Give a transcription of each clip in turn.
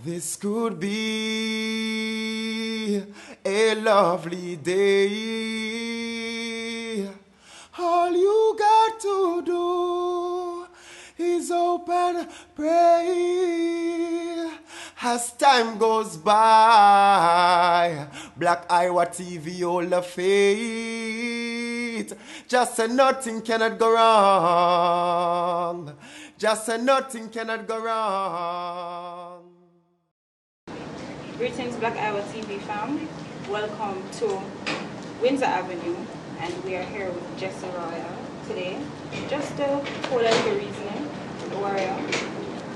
This could be a lovely day. All you got to do is open, pray. As time goes by, Black Iowa TV hold the faith. Just say nothing cannot go wrong. Just say nothing cannot go wrong. Greetings, Black Iowa TV fam. Welcome to Windsor Avenue, and we are here with Jesse Royal today, just to hold a little reasoning with the Warrior,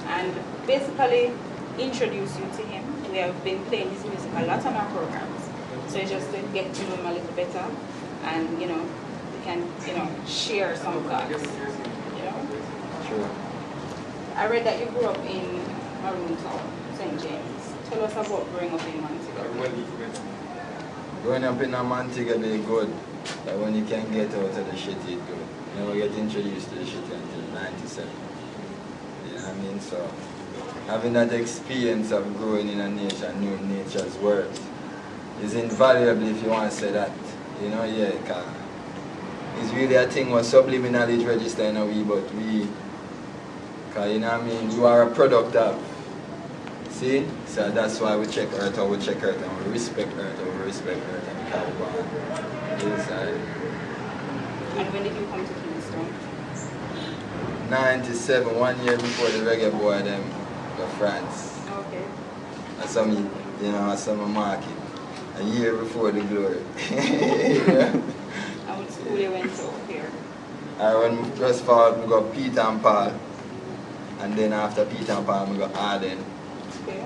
and basically introduce you to him. We have been playing his music a lot on our programs, so it's just to get to know him a little better, and we can share some thoughts. Sure. I read that you grew up in Maroon Town, St. James. Tell us about growing up in Montego. Growing up in Montego is good, but when you can get out of the shit, it's good. You never get introduced to the shit until 97. You know what I mean? So, having that experience of growing in a nature, new nature's world, is invaluable if you want to say that. Because it's really a thing where subliminal is registered in a way, but because you are a product of. See? So that's why we check Earth, and we respect Earth, and we respect Earth, and we carry on. Inside. And when did you come to Kingston? 97, 1 year before the reggae boy them go France. Okay. That's how me, that's how I mark it. A year before the glory. Yeah. And what school you went to here? I went first of all, we got Peter and Paul. And then after Peter and Paul, we got Arden. Okay.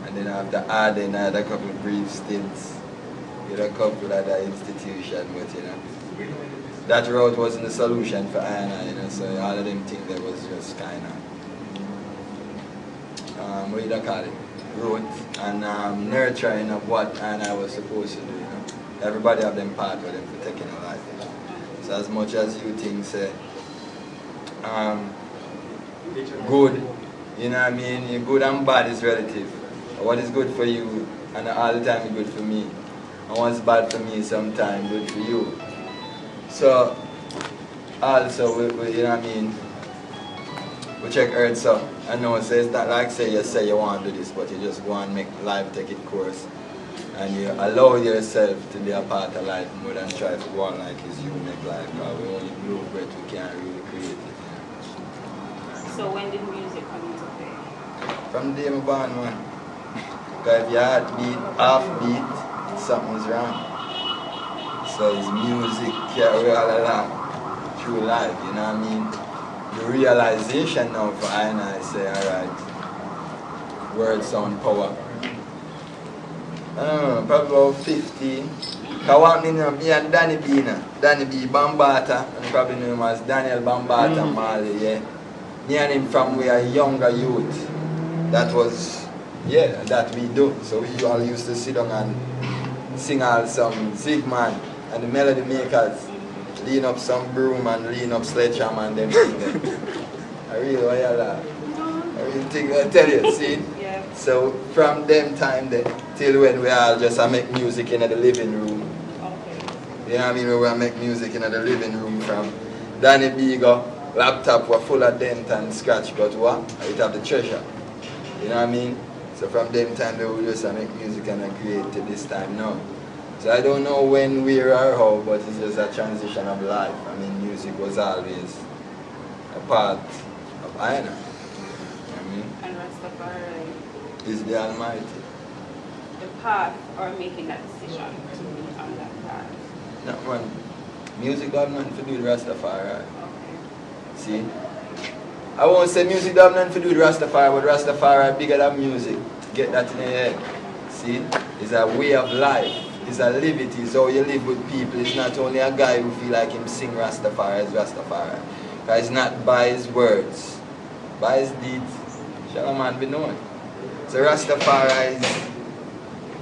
And then after Arden, I had a couple of brief stints with a couple of other institutions, but that route wasn't the solution for I, so all of them things that was just kind of, what do you call it, growth and nurturing of what I was supposed to do, Everybody have them part with them for taking a life. So as much as you think, say, good, good and bad is relative. What is good for you, and all the time is good for me. And what's bad for me, sometimes good for you. So, also, we check Earth, so I know so it's not like you say you want to do this, but you just want to make life take its course. And you allow yourself to be a part of life more than try to go on like it's you make life. Because we only blow breath, we can't really create it. So when did music come into play? From the day I'm born, man. Because if your heart beat, half beat, something's wrong. So it's music carry all along through life, you know what I mean? The realization now for I say, alright, word sound power. I don't know, probably about 15. I want me and Danny B, Danny B Bambata, and probably know him as Daniel Bambata Marley, yeah. Me and him from we are younger youth. That was, that we do. So we all used to sit down and sing all some Zigman and the melody makers. Lean up some broom and lean up sledgehammer and them sing them. I really want to laugh. I really think I tell you, see? Yeah. So from them time then till when we all just make music in the living room. Okay. You know what I mean? We make music in the living room from Danny Bigo. Laptop were full of dent and scratch, but what? It have the treasure. You know what I mean? So from them time they would just make music and create to this time now. So I don't know when, where or how, but it's just a transition of life. I mean, music was always a part of I. You know what I mean? And Rastafari Is the Almighty. the path or making that decision to be on that path? No, man. Music got nothing to do with Rastafari. Okay. See? I won't say music have nothing to do with Rastafari, but Rastafari bigger than music. Get that in your head. See? It's a way of life. It's a liberty. It's how you live with people. It's not only a guy who feel like him sing Rastafari as Rastafari. Because it's not by his words. By his deeds shall a man be known. So Rastafari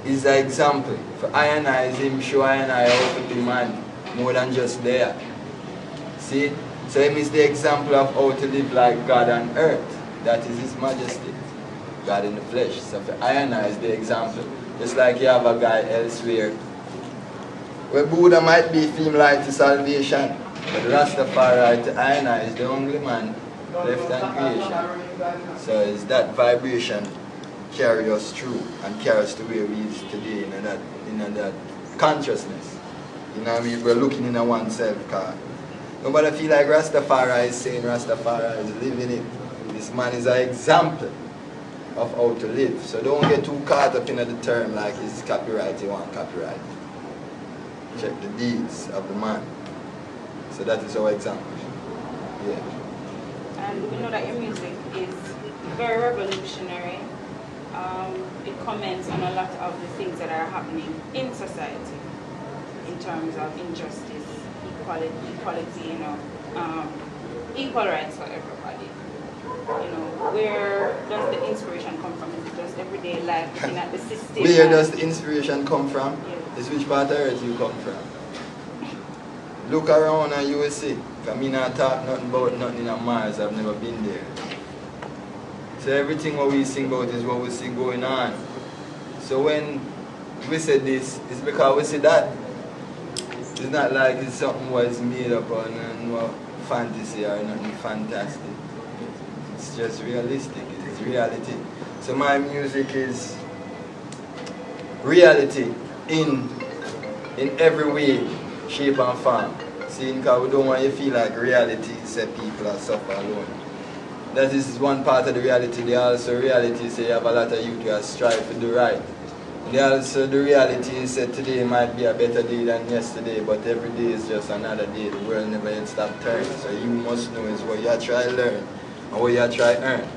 is an example. For I and I is him show I and I how to be man more than just there. See? So him is the example of how to live like God on earth. That is His Majesty. God in the flesh. So for ionize the example, it's like you have a guy elsewhere where Buddha might be theme light to salvation, but Rastafari to ionize the only man left and creation. So it's that vibration carry us through and carry us to where we is today in that consciousness. You know what I mean? We're looking in oneself, because nobody feel like Rastafari is saying Rastafari is living it. This man is an example of how to live. So don't get too caught up in the term like it's copyright, you want copyright. Check the deeds of the man. So that is our example. Yeah. And we know that your music is very revolutionary. It comments on a lot of the things that are happening in society in terms of injustice, equality, you know, equal rights for everybody. You know, where does the inspiration come from? Is it just everyday life, looking at the system? Where does the inspiration come from? Yes. It's which part of earth you come from. Look around and you will see. I mean, I talk nothing about nothing on Mars. I've never been there. So everything what we sing about is what we see going on. So when we say this, it's because we see that. It's not like it's something what is made up or no fantasy or nothing fantastic. It's just realistic. It's reality. So my music is reality in every way, shape and form. See, because we don't want you to feel like reality said people are suffer alone. That is one part of the reality. They also reality say you have a lot of youth who are strive to do right. And also the reality is that today might be a better day than yesterday, but every day is just another day. The world never yet stop turning. So you must know is what you are trying to learn and what you are trying to earn.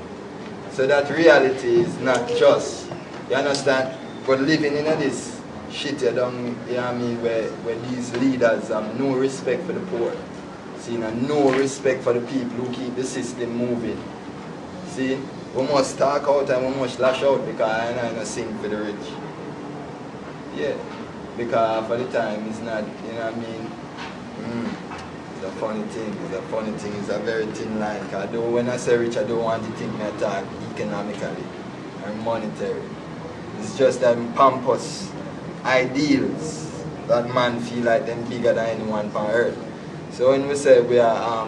So that reality is not just, you understand? But living in this shit you don't, you know what I mean, where these leaders have no respect for the poor. See, no respect for the people who keep the system moving. See, we must talk out and we must lash out because I don't sing for the rich. Yeah, because for the time it's not, you know what I mean? It's a funny thing, it's a very thin line. Because when I say rich, I don't want to think me talk economically or monetary. It's just them pompous ideals that man feel like them bigger than anyone on earth. So when we say we are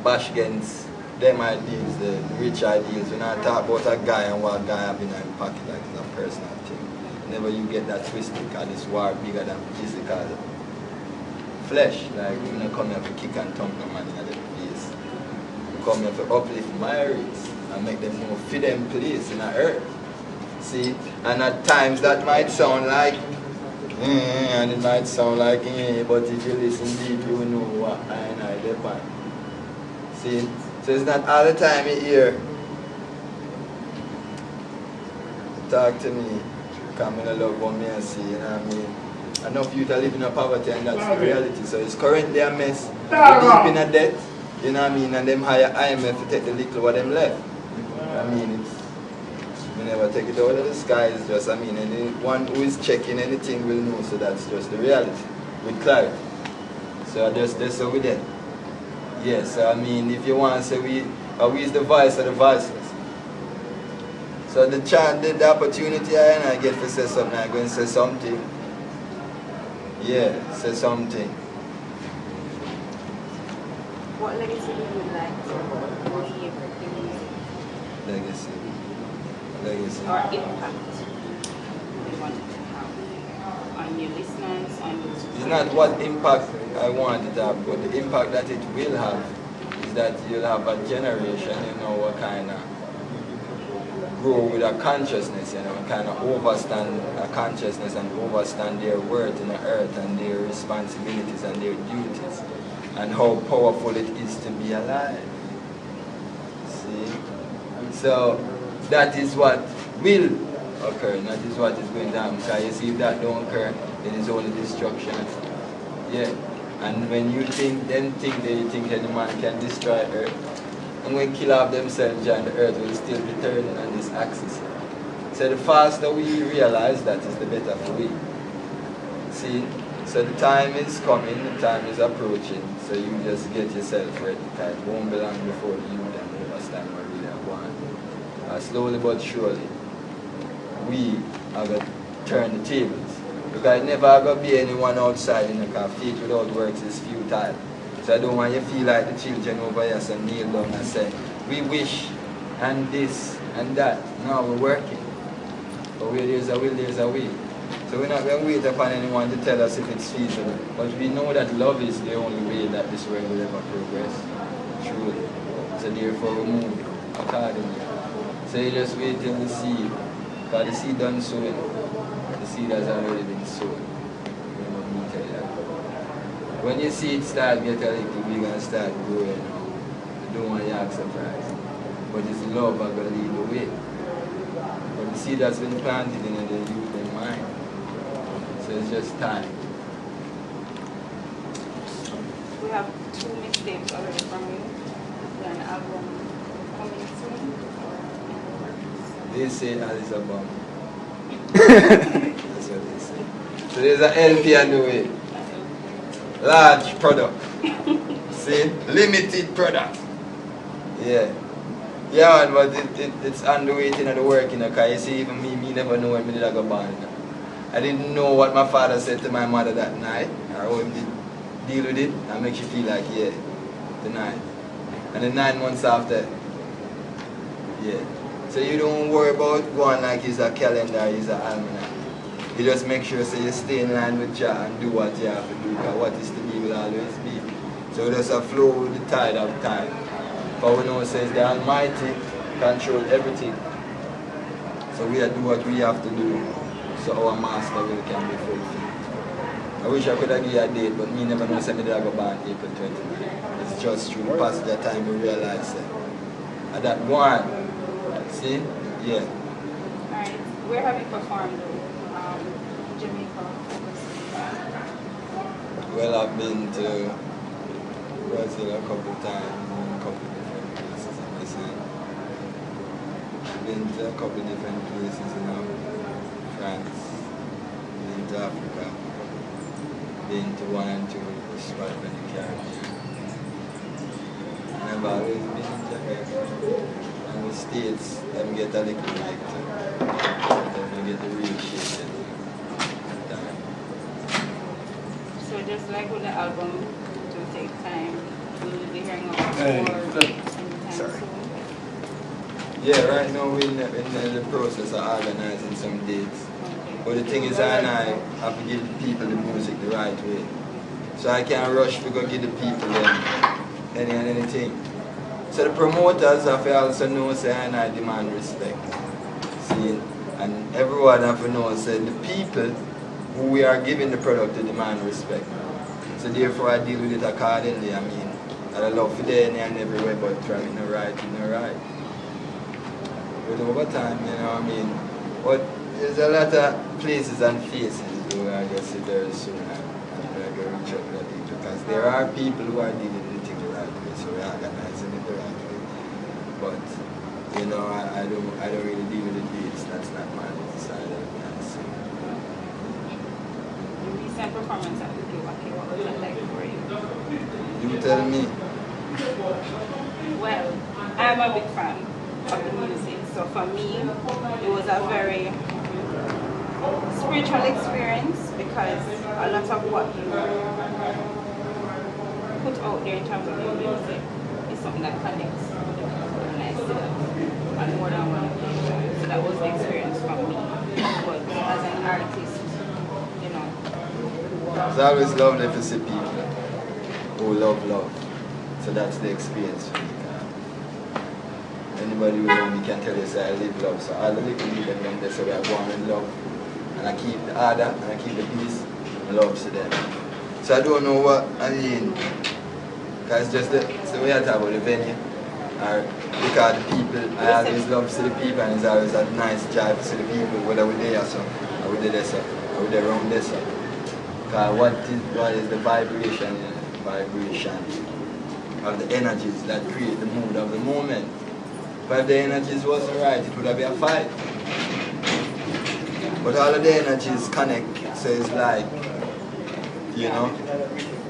bash against them ideals, the rich ideals, we not talk about a guy and what a guy have in his pocket like it's a personal thing. Never you get that twisted because this war bigger than physical flesh. Like we don't come here to kick and thump no man in their face. We come here to uplift my race and make them know fit them place in the earth. See? And at times that might sound like and it might sound like but if you listen deep you will know what I depend. See? So it's not all the time you hear talk to me, come in a love for me and see, you know what I mean? Enough youth are living in poverty and that's the reality. So it's currently a mess. We're deep in a debt, you know what I mean? And them hire IMF to take the little what them left. You know what I mean? We never take it out of the sky, it's just, I mean, anyone who is checking anything will know, so that's just the reality, with clarity. So that's how we did. Yes, so I mean, if you want to say we is the voice of the voiceless. So the opportunity I get to say something, I'm going to say something. Yeah, say something. What legacy would you like to leave with the music? Legacy. Or impact you want it to have on your listeners, on your society? It's not what impact I want it to have, but the impact that it will have is that you'll have a generation, you know, what kind of grow with a consciousness, you know, kind of overstand a consciousness and overstand their worth in the earth and their responsibilities and their duties and how powerful it is to be alive. See? So that is what will occur, that is what is going down. Because you see if that don't occur, it is only destruction. Yeah. And when you think any man can destroy earth, and when kill off themselves and the earth will still be turning on this axis. So the faster we realize that is the better for we. See? So the time is coming, the time is approaching, so you just get yourself ready. It won't be long before you then understand what really I want. slowly but surely, we are going to turn the tables. Because it never going to be anyone outside, you know, because faith without works is futile. So I don't want you to feel like the children over here so kneel down and say, we wish and this and that. No, we're working. But where there's a will, there's a way. So we're not going to wait upon anyone to tell us if it's feasible. But we know that love is the only way that this world will ever progress. Truly. So therefore we move accordingly. So you just wait till the seed. Because the seed done sowing. The seed has already been sown. Remember me tell you that. When you see it start getting a little big and start growing, you don't want to act surprised. But it's love that's going to lead the way. But the seed has been planted in the youth in mind. So it's just time. We have 2 mixtapes already from you. An album coming soon. They say that is a bomb. That's what they say. So there's an LP on the way. Large product. See? Limited product. Yeah. Yeah, but it's on the way to the work, you know, because you see, even me never know when I did I go born. You know. I didn't know what my father said to my mother that night, or how he did deal with it, and make you feel like, yeah, tonight. And then 9 months after, yeah. So you don't worry about going like it's a calendar, it's an almanac. You just make sure so you stay in line with Jah and do what you have to do, because what is to be will always be. So just a flow with the tide of time. For we know it says the Almighty control everything. So we have to do what we have to do so our master will can be fulfilled. I wish I could have given you a date, but me never know somebody that go born April 29. It's just through the passage of time we realize that. And that one, see? Yeah. Alright, where have you performed though? Jamaica, Well, I've been to Brazil a couple of times, a couple of different places, I'm listening. I've been to a couple of different places, you know, France, been to Africa, been to 1 and 2 spots in the Caribbean. And I've always been in Jamaica. And the States, them get a little like too. Them get the real shit. So just like with the album, it will take time. We will be hearing about more anytime soon. Yeah, right now we're in the process of organizing some dates. But the thing is, I have to give people the music the right way. So I can't rush to go give the people anything. So the promoters have to also know say I demand respect. See, and everyone have to know say the people who we are giving the product to demand respect. So therefore I deal with it accordingly. I mean, I love for there and everywhere, but trying to right. But over time, you know what I mean? But there's a lot of places and faces where I guess very soon I'm going to reach out to that people. Because there are people who are dealing with it the right way, so we're organizing it the right way. But, you know, I don't really deal with the dates. That's not my side of it. Your recent performance at BLAK, what was it like for you? You tell me. Well, I'm a big fan of the music, so for me, it was a very spiritual experience because a lot of what you put out there in terms of your music is something that connects with the people, and I see that on more than one occasion. So that was the experience for me. But as an artist, you know. It's always lovely to see people who love love. So that's the experience for me. Anybody who know me can tell you say I live love. So all the little people them they say we are born in love. And I keep the order and I keep the peace and love to them. So I don't know what I mean. Because it's the way I talk about the venue. Or because the people, I always love to see the people and it's always a nice job to see the people, whether we're there or so, or we're there so, or we're there around there so. Because what is the vibration of the energies that create the mood of the moment. But if the energies wasn't right, it would have been a fight. But all of the energies connect, so it's like, you know,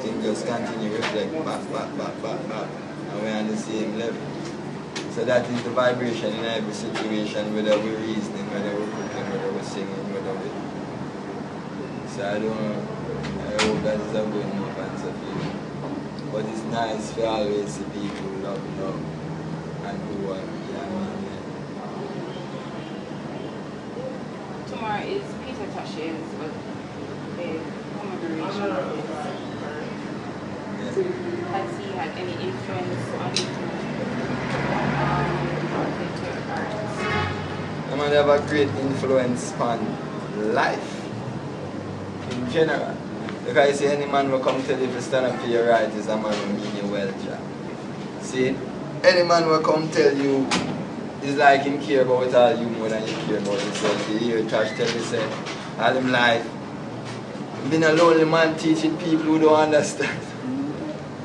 things just continue reflect back, and we're on the same level. So that is the vibration in every situation, whether we're reasoning, whether we're cooking, whether we're singing, whether we. So I hope that is a good enough answer for you. But it's nice for always see people who love and who are, Tomorrow is Peter Tosh's the commemoration of his birth. Has he had any influence on artists? I'm going to have a great influence on life in general. Because you see, any man will come tell you to stand up for your right is a man who mean you well, Jack. See, any man will come tell you it's like him care about all you more than you care about yourself. You hear Trash tell me say, all him life, being a lonely man teaching people who don't understand.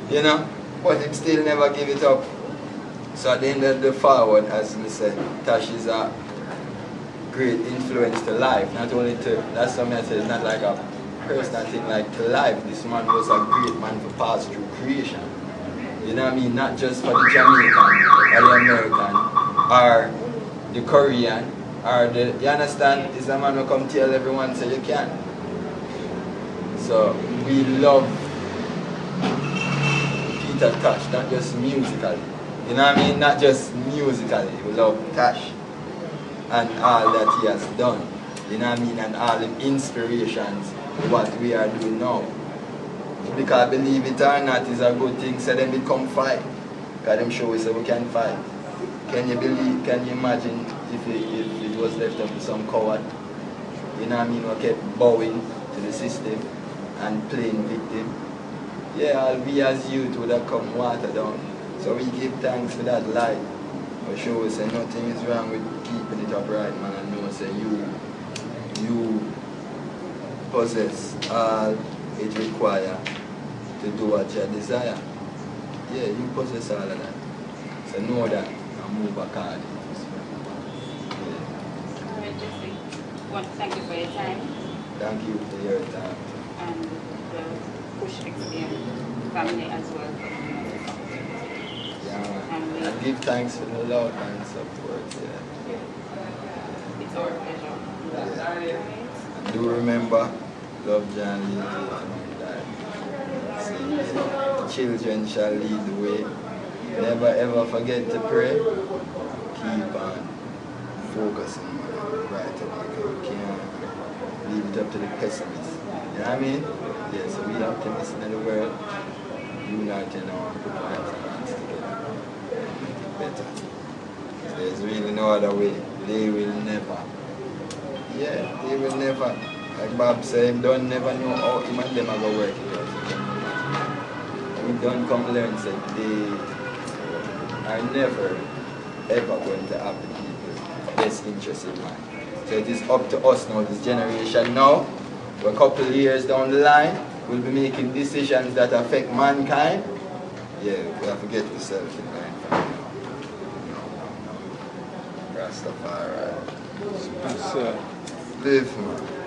You know? But him still never give it up. So at the end of the forward, as me say, Tash is a great influence to life. Not only to, that's something I say, it's not like a personal thing, like to life. This man was a great man for pass through creation. You know what I mean? Not just for the Jamaican or the American or the Korean or the, you understand? It's a man who come tell everyone so you can. So we love Peter Tosh, not just musically. You know what I mean? Not just musically. We love Tosh and all that he has done. You know what I mean? And all the inspirations, what we are doing now. Because believe it or not is a good thing, so then become fight. Because them show us that we can fight. Can you believe, can you imagine if it was left up to some coward? You know what I mean? We kept bowing to the system and playing victim. Yeah, we as youth would have come water down. So we give thanks for that light. We show us that nothing is wrong with keeping it upright, man, and know say you possess all it requires to do what you desire. Yeah, you possess all of that. So know that and move accordingly. Alright, Jesse. I want to thank you for your time. Thank you for your time. And the push experience family as well. Yeah, man. And give thanks for the love and support. Yeah. It's our pleasure. Yeah. And do remember, love John lead you to die. See, children shall lead the way. Never ever forget to pray. Keep on focusing on the right and you can't leave it up to the pessimists. You know what I mean? Yeah, so we optimists in the world. Unite and put our hands together. Make it better. There's really no other way. They will never. Yeah, they will never. Like Bob said, don't never know how him and them are going to work it out. We don't come learn, say they are never ever going to have the people's best interest in mind. So it is up to us now, this generation now, a couple of years down the line, we'll be making decisions that affect mankind. Yeah, we have to get ourselves in line for now. No. Rastafari. Yes, sir. Live, man.